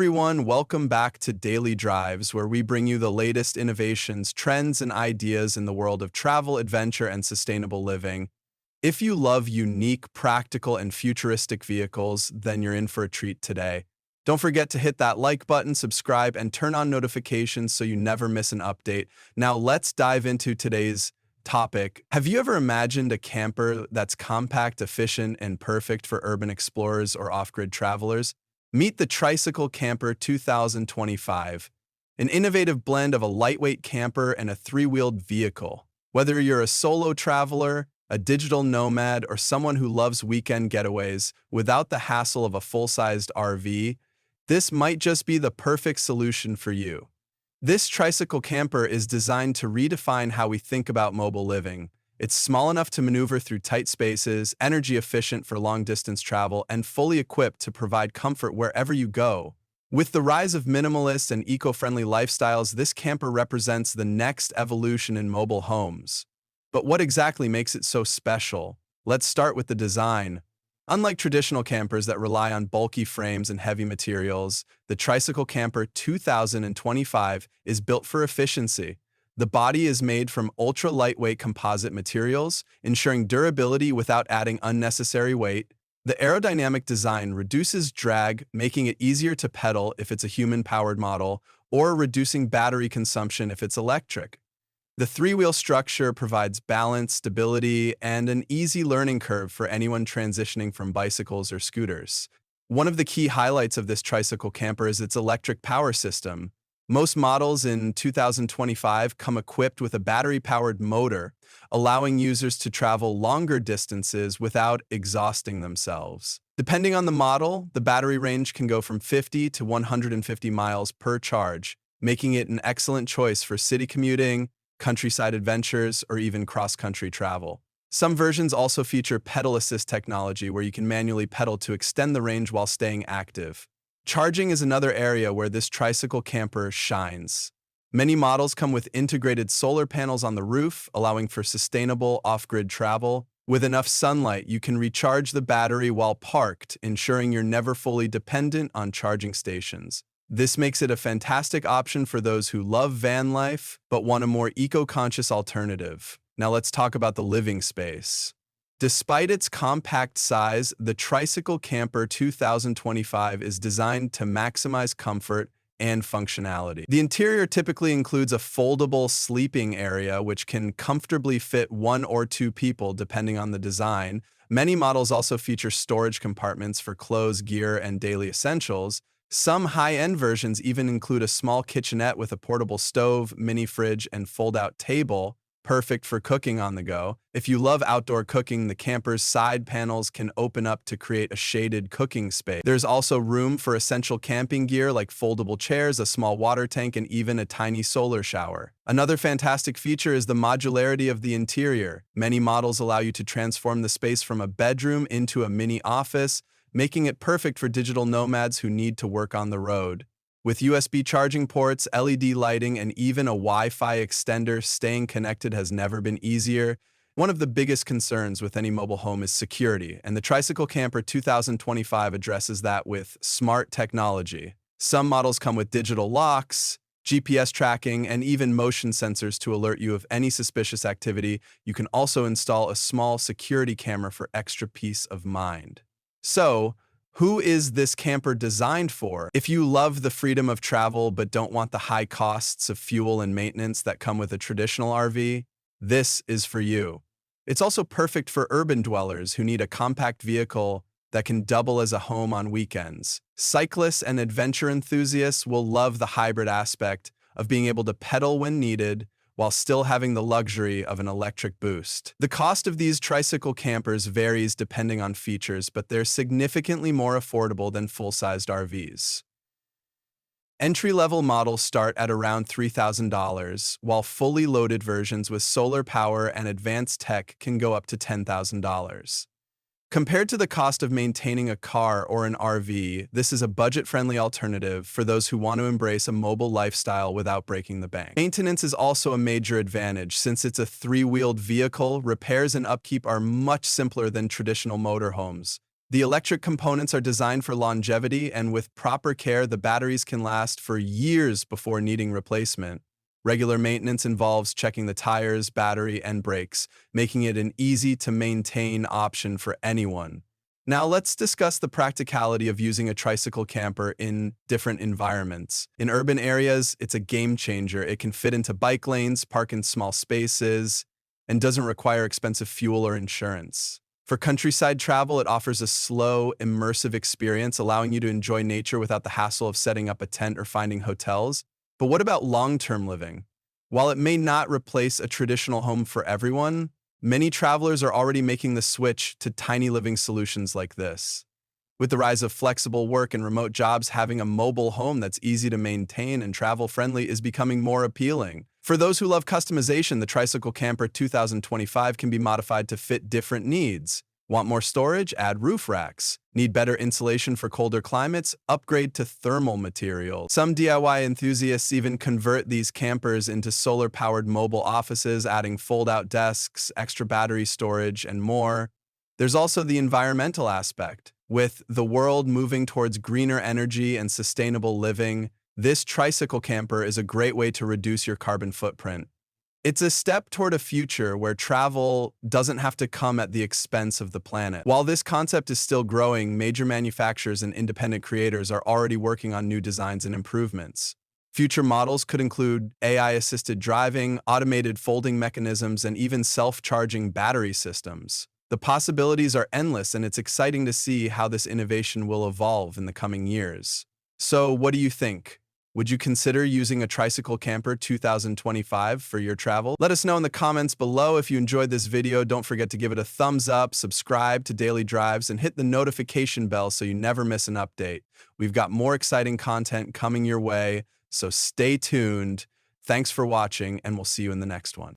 everyone, welcome back to Daily Drives, where we bring you the latest innovations, trends, and ideas in the world of travel, adventure, and sustainable living. If you love unique, practical, and futuristic vehicles, then you're in for a treat today. Don't forget to hit that like button, subscribe, and turn on notifications so you never miss an update. Now let's dive into today's topic. Have you ever imagined a camper that's compact, efficient, and perfect for urban explorers or off-grid travelers? Meet the Tricycle Camper 2025, an innovative blend of a lightweight camper and a three-wheeled vehicle. Whether you're a solo traveler, a digital nomad, or someone who loves weekend getaways without the hassle of a full-sized RV, this might just be the perfect solution for you. This tricycle camper is designed to redefine how we think about mobile living. It's small enough to maneuver through tight spaces, energy efficient for long-distance travel, and fully equipped to provide comfort wherever you go. With the rise of minimalist and eco-friendly lifestyles, this camper represents the next evolution in mobile homes. But what exactly makes it so special? Let's start with the design. Unlike traditional campers that rely on bulky frames and heavy materials, the Tricycle Camper 2025 is built for efficiency. The body is made from ultra-lightweight composite materials, ensuring durability without adding unnecessary weight. The aerodynamic design reduces drag, making it easier to pedal if it's a human-powered model, or reducing battery consumption if it's electric. The three-wheel structure provides balance, stability, and an easy learning curve for anyone transitioning from bicycles or scooters. One of the key highlights of this tricycle camper is its electric power system. Most models in 2025 come equipped with a battery-powered motor, allowing users to travel longer distances without exhausting themselves. Depending on the model, the battery range can go from 50 to 150 miles per charge, making it an excellent choice for city commuting, countryside adventures, or even cross-country travel. Some versions also feature pedal assist technology where you can manually pedal to extend the range while staying active. Charging is another area where this tricycle camper shines. Many models come with integrated solar panels on the roof, allowing for sustainable off-grid travel. With enough sunlight, you can recharge the battery while parked, ensuring you're never fully dependent on charging stations. This makes it a fantastic option for those who love van life but want a more eco-conscious alternative. Now let's talk about the living space. Despite its compact size, the Tricycle Camper 2025 is designed to maximize comfort and functionality. The interior typically includes a foldable sleeping area which can comfortably fit one or two people depending on the design. Many models also feature storage compartments for clothes, gear, and daily essentials. Some high-end versions even include a small kitchenette with a portable stove, mini fridge, and fold-out table, perfect for cooking on the go. If you love outdoor cooking, the camper's side panels can open up to create a shaded cooking space. There's also room for essential camping gear like foldable chairs, a small water tank, and even a tiny solar shower. Another fantastic feature is the modularity of the interior. Many models allow you to transform the space from a bedroom into a mini office, making it perfect for digital nomads who need to work on the road. With USB charging ports, LED lighting, and even a Wi-Fi extender, staying connected has never been easier. One of the biggest concerns with any mobile home is security, and the Tricycle Camper 2025 addresses that with smart technology. Some models come with digital locks, GPS tracking, and even motion sensors to alert you of any suspicious activity. You can also install a small security camera for extra peace of mind. So, who is this camper designed for? If you love the freedom of travel but don't want the high costs of fuel and maintenance that come with a traditional RV, this is for you. It's also perfect for urban dwellers who need a compact vehicle that can double as a home on weekends. Cyclists and adventure enthusiasts will love the hybrid aspect of being able to pedal when needed, while still having the luxury of an electric boost. The cost of these tricycle campers varies depending on features, but they're significantly more affordable than full-sized RVs. Entry-level models start at around $3,000, while fully loaded versions with solar power and advanced tech can go up to $10,000. Compared to the cost of maintaining a car or an RV, this is a budget-friendly alternative for those who want to embrace a mobile lifestyle without breaking the bank. Maintenance is also a major advantage. Since it's a three-wheeled vehicle, repairs and upkeep are much simpler than traditional motorhomes. The electric components are designed for longevity, and with proper care, the batteries can last for years before needing replacement. Regular maintenance involves checking the tires, battery, and brakes, making it an easy-to-maintain option for anyone. Now let's discuss the practicality of using a tricycle camper in different environments. In urban areas, it's a game changer. It can fit into bike lanes, park in small spaces, and doesn't require expensive fuel or insurance. For countryside travel, it offers a slow, immersive experience, allowing you to enjoy nature without the hassle of setting up a tent or finding hotels. But what about long-term living? While it may not replace a traditional home for everyone, many travelers are already making the switch to tiny living solutions like this. With the rise of flexible work and remote jobs, having a mobile home that's easy to maintain and travel-friendly is becoming more appealing. For those who love customization, the Tricycle Camper 2025 can be modified to fit different needs. Want more storage? Add roof racks. Need better insulation for colder climates? Upgrade to thermal materials. Some DIY enthusiasts even convert these campers into solar-powered mobile offices, adding fold-out desks, extra battery storage, and more. There's also the environmental aspect. With the world moving towards greener energy and sustainable living, this tricycle camper is a great way to reduce your carbon footprint. It's a step toward a future where travel doesn't have to come at the expense of the planet. While this concept is still growing, major manufacturers and independent creators are already working on new designs and improvements. Future models could include AI-assisted driving, automated folding mechanisms, and even self-charging battery systems. The possibilities are endless, and it's exciting to see how this innovation will evolve in the coming years. So, what do you think? Would you consider using a Tricycle Camper 2025 for your travel? Let us know in the comments below. If you enjoyed this video, don't forget to give it a thumbs up, subscribe to Daily Drives, and hit the notification bell so you never miss an update. We've got more exciting content coming your way, so stay tuned. Thanks for watching, and we'll see you in the next one.